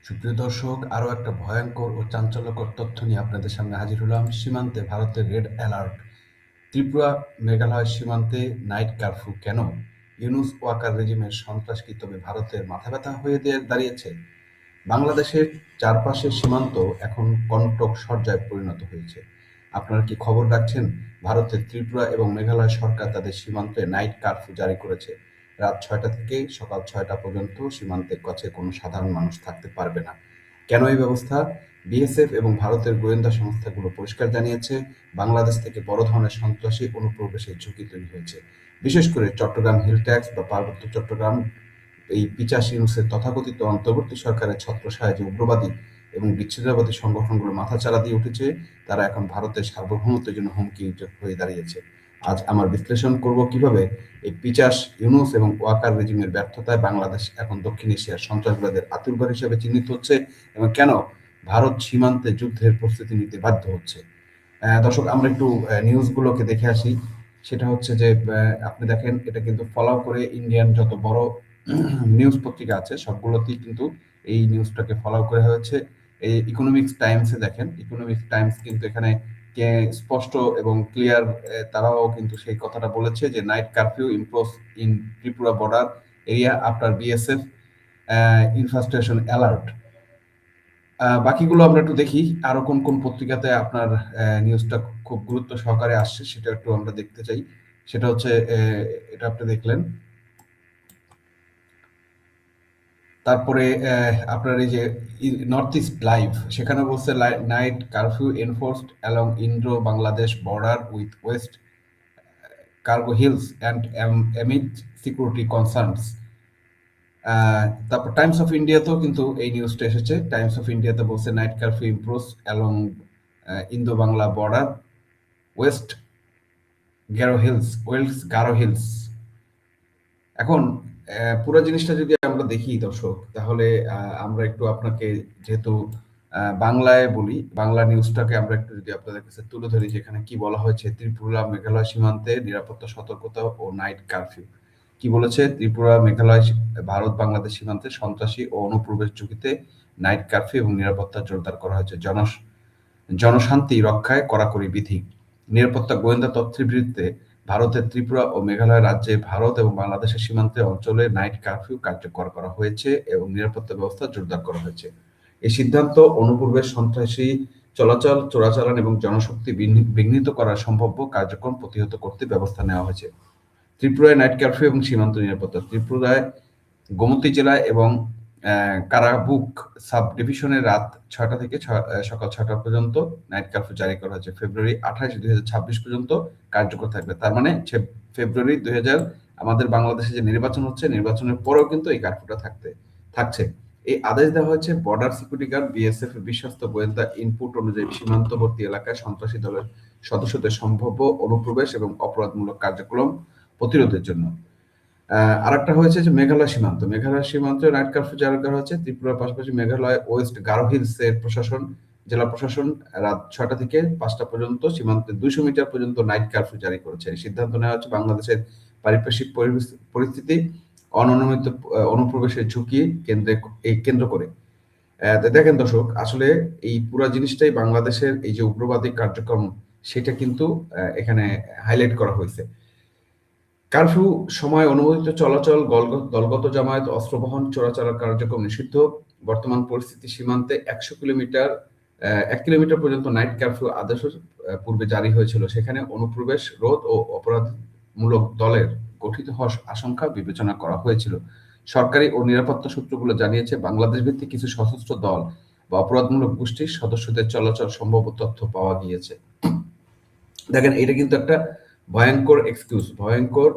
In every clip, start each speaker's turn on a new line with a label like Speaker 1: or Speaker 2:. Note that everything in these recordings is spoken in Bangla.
Speaker 1: সুপ্রিয় দর্শক, আরও একটা ভয়ঙ্কর ও চাঞ্চল্যকর তথ্য নিয়ে আপনাদের সামনে হাজির হলাম। সীমান্তে ভারতের রেড অ্যালার্ট। ত্রিপুরা মেঘালয় সীমান্তে নাইট কারফিউ কেন? ইউনুস ওয়াকার রেজিমের সন্ত্রাস কি তবে ভারতের মাথা ব্যথা হয়ে দাঁড়িয়েছে? বাংলাদেশের চারপাশের সীমান্ত এখন কণ্টক সজ্জায় পরিণত হয়েছে। আপনারা কি খবর রাখছেন? ভারতের ত্রিপুরা এবং মেঘালয় সরকার তাদের সীমান্তে নাইট কারফিউ জারি করেছে। রাত ৬টা থেকে সকাল ৬টা পর্যন্ত সীমান্তের কাছে কোনো সাধারণ মানুষ থাকতে পারবে না। কেন এই ব্যবস্থা? বিএসএফ এবং ভারতের গোয়েন্দা সংস্থাগুলো পরিষ্কার জানিয়েছে, বাংলাদেশ থেকে বড় ধরনের সন্ত্রাসী অনুপ্রবেশের ঝুঁকি তৈরি হয়েছে। বিশেষ করে চট্টগ্রাম হিল ট্যাক্স বা পার্বত্য চট্টগ্রাম এই ৮৫ ইউনূসের তথাকথিত অন্তর্বর্তী সরকারের ছত্রছায়ায় যে উগ্রবাদী এবং বিচ্ছিন্নতাবাদী সংগঠনগুলো মাথাচাড়া দিয়ে উঠেছে, তারা এখন ভারতের সার্বভৌমত্বের জন্য হুমকি হয়ে দাঁড়িয়েছে। আজ আমার বিশ্লেষণ করব কিভাবে এই ৫০ ইউনূস এবং ওয়াকার রেজিমের ব্যর্থতায় বাংলাদেশ এখন দক্ষিণ এশিয়ার সন্ত্রাসবাদের আতুরঘর হিসেবে চিহ্নিত হচ্ছে এবং কেন ভারত সীমান্তে যুদ্ধের প্রস্তুতি নিতে বাধ্য হচ্ছে। দর্শক, আমরা একটু নিউজগুলোকে দেখে আসি। সেটা হচ্ছে যে আপনি দেখেন, এটা কিন্তু ফলো করে ইন্ডিয়ান যত বড় নিউজ পত্রিকা আছে সবগুলোতেই কিন্তু এই নিউজটাকে ফলো করে হয়েছে। এই ইকোনমিক্স টাইমসে দেখেন, ইকোনমিক্স টাইমস কিন্তু এখানে স্পষ্ট এবং ক্লিয়ার, তারাও কিন্তু সেই কথাটা বলেছে যে night curfew impose in Tripura border area after BSF infrastructure alert. বাকিগুলো আমরা একটু দেখি আরো কোন কোন পত্রিকাতে আপনার নিউজটা খুব গুরুত্ব সহকারে আসছে, সেটা একটু আমরা দেখতে চাই। সেটা হচ্ছে এটা আপনি দেখলেন। তারপরে আপনার এই যে নর্থ ইস্ট লাইভ, সেখানে বলছে night curfew enforced along Indo Bangladesh border with West Garo Hills and amid security concerns. তারপর টাইমস অফ ইন্ডিয়াতেও কিন্তু এই নিউজটা এসেছে। টাইমস অফ ইন্ডিয়াতে বলছে night curfew imposed along Indo Bangla border West Garo Hills. এখন পুরো জিনিসটা যদি আমরা দেখি দর্শক, তাহলে আমরা একটু আপনাকে, যেহেতু বাংলায় বলি, বাংলা নিউজটাকে আমরা একটু যদি আপনাদের কাছে তুলে ধরি, যেখানে কি বলা হয়েছে ত্রিপুরা মেঘালয় সীমান্তে নিরাপত্তা সতর্কতা ও নাইট কারফিউ। কি বলেছে? ত্রিপুরা মেঘালয় ভারত বাংলাদেশ সীমান্তে সন্ত্রাসী ও অনুপ্রবেশ ঝুঁকিতে নাইট কারফিউ এবং নিরাপত্তা জোরদার করা হয়েছে। জনশান্তি রক্ষায় কড়াকড়ি বিধি। নিরাপত্তা গোয়েন্দা তথ্যের ভিত্তিতে ভারতের ত্রিপুরা ও মেঘালয় রাজ্যে ভারত এবং বাংলাদেশের সীমান্তে অঞ্চলে নাইট কারফিউ কার্যকর করা হয়েছে এবং নিরাপত্তা ব্যবস্থা জোরদার করা হয়েছে। এই সিদ্ধান্ত অনুপ্রবেশ, সন্ত্রাসী চলাচল, চোরাচালান এবং জনশক্তি বিঘ্নিত করার সম্ভাব্য কার্যক্রম প্রতিহত করতে ব্যবস্থা নেওয়া হয়েছে। ত্রিপুরায় নাইট কারফিউ এবং সীমান্ত নিরাপত্তা। ত্রিপুরায় গোমতী জেলায় এবং কারাবুক সাব ডিভিশনে রাত ৬টা থেকে সকাল ৬টা পর্যন্ত নাইট কারফিউ জারি করা হয়েছে। ফেব্রুয়ারি ২৮, ২০২৬ পর্যন্ত কার্যকর থাকবে। তার মানে ফেব্রুয়ারি ২০০০ আমাদের বাংলাদেশে যে নির্বাচন হচ্ছে, নির্বাচনের পরেও কিন্তু এই কারফিউটা থাকছে। এই আদেশ দেওয়া হয়েছে বর্ডার সিকিউরিটি গার্ড, বিএসএফ এর বিশ্বস্ত গোয়েন্দা ইনপুট অনুযায়ী সীমান্তবর্তী এলাকায় সন্ত্রাসী দলের সদস্যদের সম্ভাব্য অনুপ্রবেশ এবং অপরাধমূলক কার্যক্রম প্রতিরোধের জন্য। আরেকটা হয়েছে যে মেঘালয় সীমান্তে নাইট কারফিউ জারি করা হয়েছে। ত্রিপুরার পাশাপাশি মেঘালয় ওয়েস্ট গারো হিলস এর জেলা প্রশাসন রাত ৬টা থেকে ৫টা পর্যন্ত সীমান্তে ২০০ মিটার পর্যন্ত নাইট কারফিউ জারি করেছে। এই সিদ্ধান্ত নেওয়া হচ্ছে বাংলাদেশের পারিপার্শ্বিক পরিস্থিতি, অননুমোদিত অনুপ্রবেশের ঝুঁকি কেন্দ্র করে। দেখেন দর্শক, আসলে এই পুরা জিনিসটাই বাংলাদেশের এই যে উগ্রবাদী কার্যক্রম, সেটা কিন্তু এখানে হাইলাইট করা হয়েছে। কারফিউ সময় অনুমোদিত চলাচল, দলগত জামায়াত, অস্ত্র বহন, চোরাচালান কার্যক্রম নিষিদ্ধ। বর্তমান পরিস্থিতি সীমান্তে ১ কিলোমিটার পর্যন্ত নাইট কারফিউ আদেশ পূর্বে জারি হয়েছিল। সেখানে অনুপ্রবেশ রোধ ও অপরাধমূলক দলের গঠিত হওয়ার আশঙ্কা বিবেচনা করা হয়েছিল। সরকারি ও নিরাপত্তা সূত্রগুলো জানিয়েছে বাংলাদেশ ভিত্তিক কিছু সশস্ত্র দল বা অপরাধমূলক গোষ্ঠীর সদস্যদের চলাচল সম্ভাব্য তথ্য পাওয়া গিয়েছে। দেখেন, এটা কিন্তু একটা ভয়ঙ্কর এক্সকিউজ, ভয়ঙ্কর,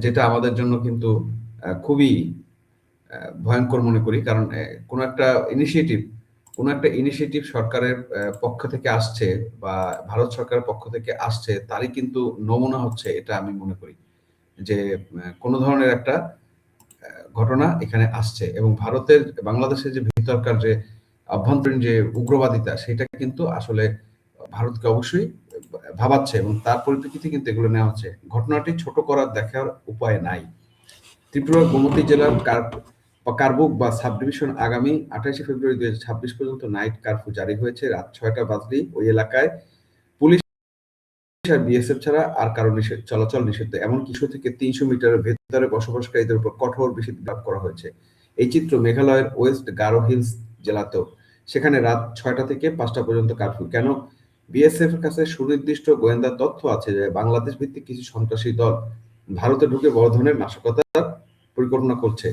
Speaker 1: যেটা আমাদের জন্য কিন্তু খুবই ভয়ঙ্কর মনে করি। কারণ কোনো একটা ইনিশিয়েটিভ সরকারের পক্ষ থেকে আসছে বা ভারত সরকারের পক্ষ থেকে আসছে, তারই কিন্তু নমুনা হচ্ছে এটা আমি মনে করি, যে কোনো ধরনের একটা ঘটনা এখানে আসছে এবং ভারতের বাংলাদেশের যে ভিতরকার যে অভ্যন্তরীণ যে উগ্রবাদিতা, সেটা কিন্তু আসলে ভারতকে অবশ্যই ভাবাচ্ছে এবং তার পরিপ্রেক্ষিতে কিন্তু এগুলো নেওয়া হচ্ছে। ঘটনাটি ছোট করার দেখার উপায় নাই। ত্রিপুরার গোমতী জেলার কারবুক বা সাব ডিভিশন আগামী 28 ফেব্রুয়ারি 2026 পর্যন্ত নাইট কারফিউ জারি হয়েছে। রাত 6টা বাজলেই ওই এলাকায় পুলিশ আর বিএসএফ ছাড়া আর কারো চলাচল নিষিদ্ধ। এমনকি 100 থেকে 300 মিটারের ভেতরে বসবাসকারীদের উপর কঠোর নিষেধাজ্ঞা করা হয়েছে। এই চিত্র মেঘালয়ের ওয়েস্ট গারো হিলস জেলাতেও। সেখানে রাত 6টা থেকে 5টা পর্যন্ত কারফিউ। কেন? বিএসএফ এর কাছে সুনির্দিষ্ট গোয়েন্দা তথ্য আছে যে বাংলাদেশ ভিত্তিক কিছু সন্ত্রাসী দল ভারতে ঢুকে বড় ধরনের নাশকতার পরিকল্পনা করছে।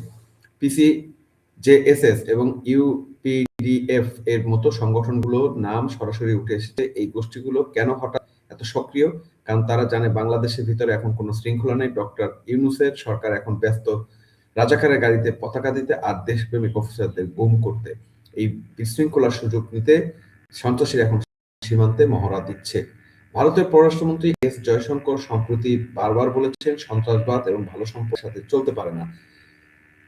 Speaker 1: পিসিজেএসএস এবং ইউপিডিএফ এর মতো সংগঠনগুলোর নাম সরাসরি উঠে এসেছে। এই গোষ্ঠীগুলো কেন হঠাৎ এত সক্রিয়? কারণ তারা জানে বাংলাদেশের ভিতরে এখন কোনো শৃঙ্খলা নেই। ডক্টর ইউনূসের সরকার এখন ব্যস্ত রাজাকারের গাড়িতে পতাকা দিতে আর দেশপ্রেমিক অফিসারদের গুম করতে। এই বিশৃঙ্খলার সুযোগ নিতে সন্ত্রাসীরা এখন সীমান্তে মহড়া দিচ্ছে। ভারতের পররাষ্ট্রমন্ত্রী এস জয়শঙ্কর সম্প্রতি বারবার বলেছেন সন্ত্রাসবাদ এবং ভালো সম্পর্কের সাথে চলতে পারে না।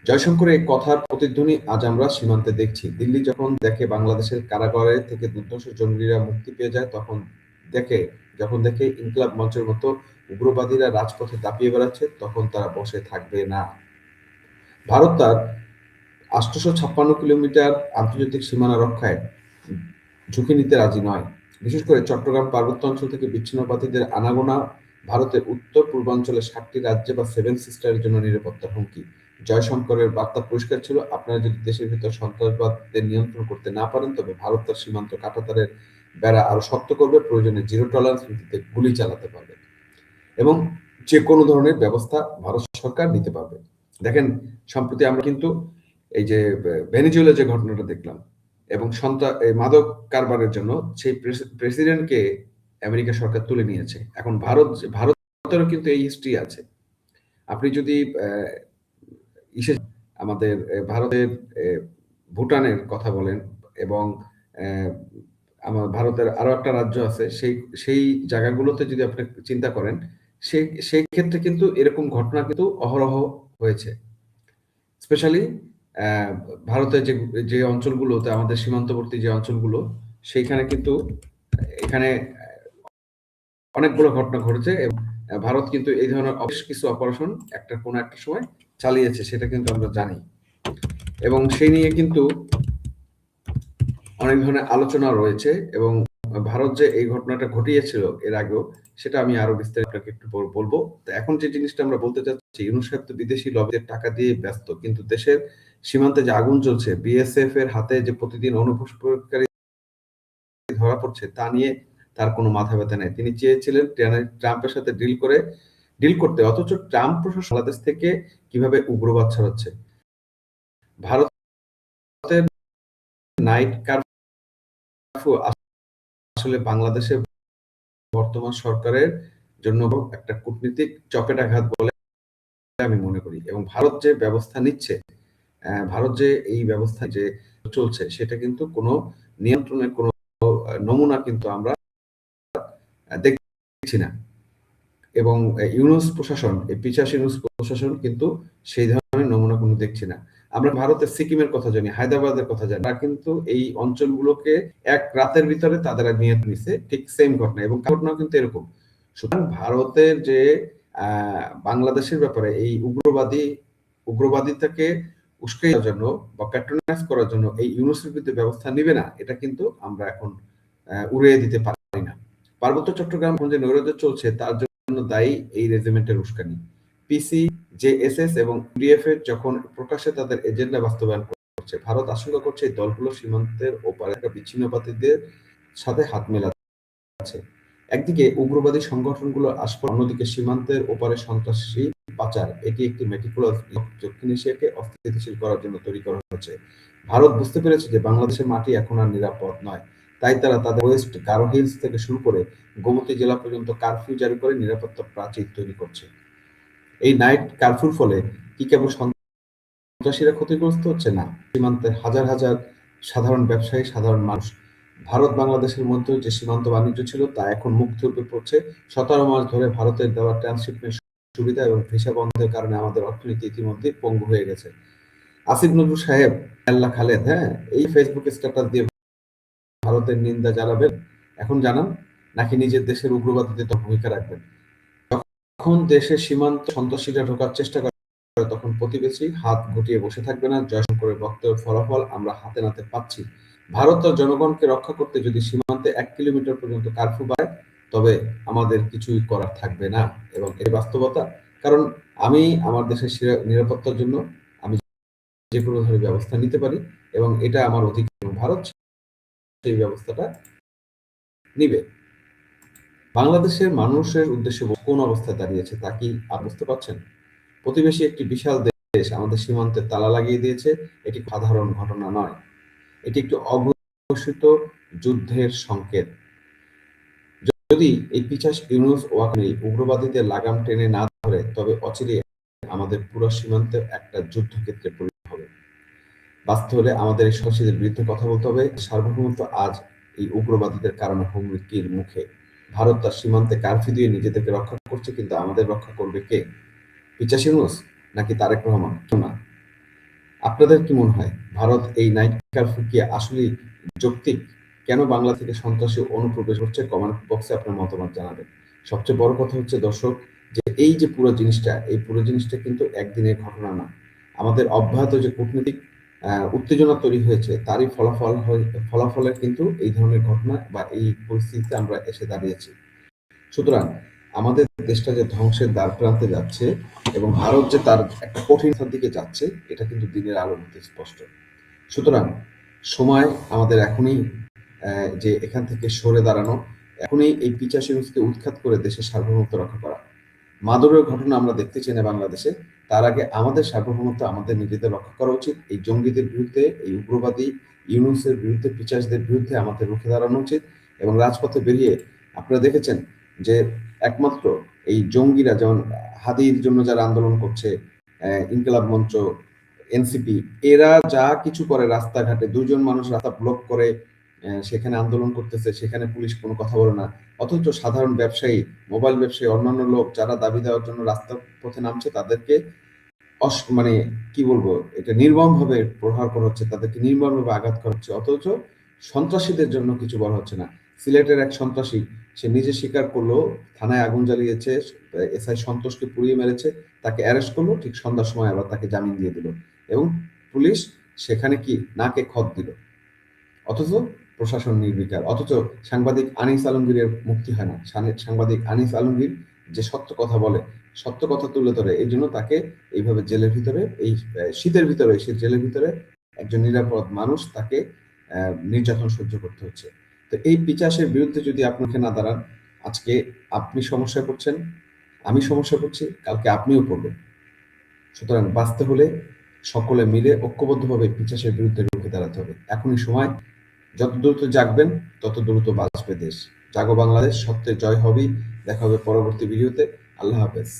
Speaker 1: জয়শঙ্করের এই কথার প্রতিধ্বনি আজ আমরা সীমান্তে দেখছি। দিল্লি যখন দেখে বাংলাদেশের কারাগারে থেকে দুর্ধর্ষ জঙ্গিরা মুক্তি পেয়ে যায়, যখন দেখে ইনকিলাব মঞ্চের মতো উগ্রবাদীরা রাজপথে দাপিয়ে বেড়াচ্ছে, তখন তারা বসে থাকবে না। ভারত তার 856 কিলোমিটার আন্তর্জাতিক সীমানা রক্ষায় ঝুঁকি নিতে রাজি নয়। বিশেষ করে চট্টগ্রাম পার্বত্য অঞ্চল থেকে বিচ্ছিন্নতাবাদীদের আনাগোনা ভারতের উত্তর পূর্বাঞ্চলের 7টি রাজ্যে বা সেভেন সিস্টারের জন্য নিরাপত্তার হুমকি। জয়শঙ্করের বার্তা পরিষ্কার ছিল, আপনারা যদি দেশের ভিতর সন্ত্রাসবাদদের নিয়ন্ত্রণ করতে না পারেন, তবে ভারত তার সীমান্ত কাঁটাতারের বেড়া আরো শক্ত করবে, প্রয়োজনে জিরো টলারেন্স নীতিতে গুলি চালাতে পারবে এবং যে কোনো ধরনের ব্যবস্থা ভারত সরকার নিতে পারবে। দেখেন, সম্প্রতি আমরা কিন্তু এই যে ভেনেজুয়েলা যে ঘটনাটা দেখলাম এবং মাদক কারবারের জন্য সেই প্রেসিডেন্টকে আমেরিকা সরকার তুলে নিয়েছে। এখন ভারতেরও কিন্তু এই হিস্ট্রি আছে। আপনি যদি আমাদের ভারতের ভুটানের কথা বলেন এবং আমার ভারতের আরো একটা রাজ্য আছে, সেই জায়গাগুলোতে যদি আপনি চিন্তা করেন, সেই ক্ষেত্রে কিন্তু এরকম ঘটনা কিন্তু অহরহ হয়েছে। স্পেশালি ভারতের যে অঞ্চলগুলোতে, আমাদের সীমান্তবর্তী যে অঞ্চলগুলো, সেইখানে কিন্তু এখানে অনেকগুলো ঘটনা ঘটেছে এবং ভারত কিন্তু এই ধরনের কিছু অপারেশন কোনো একটা সময় চালিয়েছে, সেটা কিন্তু আমরা জানি। এবং সেই নিয়ে কিন্তু অনেক ধরনের আলোচনা রয়েছে এবং ভারত যে এই ঘটনাটা ঘটিয়েছিল এর আগেও, সেটা আমি আরো বিস্তারিত একটু বলবো। তো এখন যে জিনিসটা আমরা বলতে চাচ্ছি, ইউনূস সাহেব তো বিদেশি লবিদের টাকা দিয়ে ব্যস্ত, কিন্তু দেশের সীমান্তে যে আগুন জ্বলছে, বিএসএফ এর হাতে যে প্রতিদিন অনুপ্রবেশকারী ধরা পড়ছে, তা নিয়ে তার কোনো মাথা ব্যথা নেই। তিনি চেয়েছিলেন ট্রাম্পের সাথে ডিল করতে, অথচ ট্রাম্প প্রশাসন বাংলাদেশ থেকে কিভাবে উগ্রবাদ ছড়াচ্ছে। ভারতের নাইট কারফিউ আসলে বাংলাদেশের বর্তমান সরকারের জন্য একটা কূটনীতিক চপেটাঘাত বলে আমি মনে করি। এবং ভারত যে ব্যবস্থা নিচ্ছে, ভারত যে এই ব্যবস্থা যে চলছে, সেটা কিন্তু কোনো নিয়ন্ত্রণের কোনো নমুনা কিন্তু আমরা দেখছি না। এবং ইউনূস প্রশাসন, এই পিশাচ ইউনূস প্রশাসন কিন্তু সেই ধরনের নমুনা কোনো দেখছি না। আমরা ভারতের সিকিমের কথা জানি, হায়দ্রাবাদের কথা জানি, তারা কিন্তু এই অঞ্চলগুলোকে এক রাতের ভিতরে তাদের নিয়ন্ত্রণ নিচ্ছে, ঠিক সেম ঘটনা। এবং ঘটনা কিন্তু এরকম। সুতরাং ভারতের যে বাংলাদেশের ব্যাপারে এই উগ্রবাদিতাকে উস্কে দেওয়ার জন্য বা প্যাট্রোনাইজ করার জন্য এই ইউনূসের বিরুদ্ধে ব্যবস্থা নিবে না, এটা কিন্তু আমরা এখন উড়িয়ে দিতে পারি না। পার্বত্য চট্টগ্রাম যে নৈরাজ্য চলছে, তার জন্য দায়ী এই রেজিমেন্টের উস্কানি। পিসিজেএসএস এবং ইউডিএফ এর যখন প্রকাশ্যে তাদের এজেন্ডা বাস্তবায়ন করছে, ভারত আশঙ্কা করছে এই দলগুলো সীমান্তের ওপারে থাকা বিচ্ছিন্নতাবাদীদের সাথে হাত মেলাচ্ছে। একদিকে উগ্রবাদী সংগঠনগুলো আশপাশ, অন্যদিকে সীমান্তের ওপারে সন্ত্রাসী পাচার। এটি একটি মেটিকুলাস দক্ষিণ এশিয়াকে অস্থিতিশীল করার জন্য তৈরি করা হয়েছে। ভারত বুঝতে পেরেছে যে বাংলাদেশের মাটি এখন আর নিরাপদ নয়, তাই তারা তাদের ওয়েস্ট গারো হিলস থেকে শুরু করে গোমতী জেলা পর্যন্ত কারফিউ জারি করে নিরাপত্তা প্রাচীর তৈরি করছে। এই নাইট কারফিউর ফলে কি কেবল সন্ত্রাসীরা ক্ষতিগ্রস্ত হচ্ছে? না, সীমান্তের হাজার হাজার সাধারণ ব্যবসায়ী, সাধারণ মানুষ। ভারত বাংলাদেশের মধ্যে যে সীমান্ত বাণিজ্য ছিল, তা এখন মুখ থুবড়ে পড়ছে। 17 মাস ধরে ভারতের দেওয়া ট্রান্সশিপমেন্ট সুবিধা এবং ভিসা বন্ধের কারণে আমাদের অর্থনীতি ইতিমধ্যে পঙ্গু হয়ে গেছে। আসিফ নজরুল সাহেব, আল্লাহ খালেদ, এই ফেসবুক স্ট্যাটাস দিয়ে ভারতের নিন্দা জানাবেন, এখন জানান, নাকি নিজের দেশের উগ্রবাদীদের ভূমিকা রাখবেন? যখন দেশের সীমান্ত সন্ত্রাসীরা ঢোকার চেষ্টা করে, করে তখন প্রতিবেশী হাত গুটিয়ে বসে থাকবে না। জয়শঙ্করের বক্তব্যের ফলাফল আমরা হাতে নাতে পাচ্ছি। ভারত তার জনগণকে রক্ষা করতে যদি সীমান্তে 1 কিলোমিটার পর্যন্ত কারফিউ বাড়ায়, তবে আমাদের কিছুই করার থাকবে না, এবং এর বাস্তবতা। কারণ আমি আমার দেশের নিরাপত্তার জন্য আমি যে কোনো ধরনের ব্যবস্থা নিতে পারি, এবং এটা আমার অধিকার। ভারত সেই ব্যবস্থাটা নিবে। বাংলাদেশের মানুষের উদ্দেশ্যে কোন অবস্থায় দাঁড়িয়েছে তা কি আপনি বুঝতে পারছেন? প্রতিবেশী একটি বিশাল দেশ আমাদের সীমান্তে তালা লাগিয়ে দিয়েছে। এটি সাধারণ ঘটনা নয়, এটি একটি অঘোষিত যুদ্ধের সংকেত। যদি এই পিছাস ইউনূস ওয়াকনি উগ্রবাদীদের লাগাম টেনে না ধরে, তবে অচিরেই আমাদের পুরো সীমান্তে একটা যুদ্ধক্ষেত্রে পরিণত হবে। বাঁচতে হলে আমাদের এই সন্ত্রাসীদের বিরুদ্ধে কথা বলতে হবে। সার্বভৌমত্ব আজ এই উগ্রবাদীদের কারণে হুমকির মুখে। ভারত তার সীমান্তে কারফিউ দিয়ে নিজেদেরকে রক্ষা করছে, কিন্তু আমাদের রক্ষা করবে কে? পিছাস ইউনূস নাকি তারেক রহমান? কেউ না। আপনাদের কি মনে হয় ভারত এই নাইট কারফিউ কি আসলেই যৌক্তিক? কেন বাংলা থেকে সন্ত্রাসী অনুপ্রবেশ হচ্ছে? কমেন্ট বক্সে আপনার মতামত জানাবেন। সবচেয়ে বড় কথা হচ্ছে দর্শক, যে এই যে পুরো জিনিসটা, এই পুরো জিনিসটা কিন্তু একদিনের ঘটনা না। আমাদের অব্যাহত যে কূটনৈতিক উত্তেজনা তৈরি হয়েছে, তারই ফলাফলের কিন্তু এই ধরনের ঘটনা বা এই পরিস্থিতিতে আমরা এসে দাঁড়িয়েছি। সুতরাং আমাদের দেশটা যে ধ্বংসের দ্বার প্রান্তে যাচ্ছে, এবং ভারত যে তার একটা কঠিন দিকে যাচ্ছে, এটা কিন্তু দিনের আলোর মধ্যে স্পষ্ট। সুতরাং সময় আমাদের এখনই যে এখান থেকে সরে দাঁড়ানো, এখনই এই পিছাস ইউনূসকে উৎখাত করে দেশের সার্বভৌমত্ব রক্ষা করা। মাদুরের ঘটনা আমরা দেখতে চাই না বাংলাদেশে। তার আগে আমাদের সার্বভৌমত্ব আমাদের নিজেদের রক্ষা করা উচিত। এই জঙ্গিদের বিরুদ্ধে, এই উগ্রবাদী ইউনূসের বিরুদ্ধে, পিছাসদের বিরুদ্ধে আমাদের রুখে দাঁড়ানো উচিত। এবং রাজপথে বেরিয়ে আপনারা দেখেছেন যে একমাত্র এই জঙ্গিরা, যেমন হাদির জন্য যারা আন্দোলন করছে, ইনকিলাব মঞ্চ, এনসিপি, এরা যা কিছু করে রাস্তাঘাটে, 2 জন মানুষ রাস্তা ব্লক করে সেখানে আন্দোলন করতেছে, সেখানে পুলিশ কোনো কথা বলে না। অথচ সাধারণ ব্যবসায়ী, মোবাইল ব্যবসায়ী, অন্যান্য লোক যারা দাবি দেওয়ার জন্য রাস্তার পথে নামছে, তাদেরকে মানে কি বলবো, এটা নির্মমভাবে প্রহার করা হচ্ছে, তাদেরকে নির্মমভাবে আঘাত করা হচ্ছে। অথচ সন্ত্রাসীদের জন্য কিছু বলা হচ্ছে না। সিলেটের এক সন্ত্রাসী, সে নিজে স্বীকার করলো, থানায় আগুন জ্বালিয়েছে, এসআই সন্তোষকে পুড়িয়ে মেরেছে, তাকে অ্যারেস্ট করলো, ঠিক সন্ধ্যার সময় আবার তাকে জামিন দিয়ে দিল, এবং পুলিশ সেখানে কি নাকে খত দিল। অথচ প্রশাসন নির্বিকার। অথচ সাংবাদিক আনিস আলমগীরের মুক্তি হয় না। সাংবাদিক আনিস আলমগীর যে সত্য কথা বলে, সত্য কথা তুলে ধরে, এই জন্য তাকে এইভাবে জেলের ভিতরে, এই শীতের ভিতরে, সে জেলের ভিতরে একজন নিরাপদ মানুষ, তাকে নির্যাতন সহ্য করতে হচ্ছে। তো এই পিছাসের বিরুদ্ধে যদি আপনাকে না দাঁড়ান, আজকে আপনি সমস্যায় পড়ছেন, আমি সমস্যা পড়ছি, কালকে আপনিও পড়বেন। সুতরাং বাঁচতে হলে সকলে মিলে ঐক্যবদ্ধভাবে পিছাসের বিরুদ্ধে রুখে দাঁড়াতে হবে। এখনই সময়। যত দ্রুত জাগবেন তত দ্রুত বাঁচবে দেশ। জাগো বাংলাদেশ, সত্যের জয় হবেই। দেখা হবে পরবর্তী ভিডিওতে। আল্লাহ হাফেজ।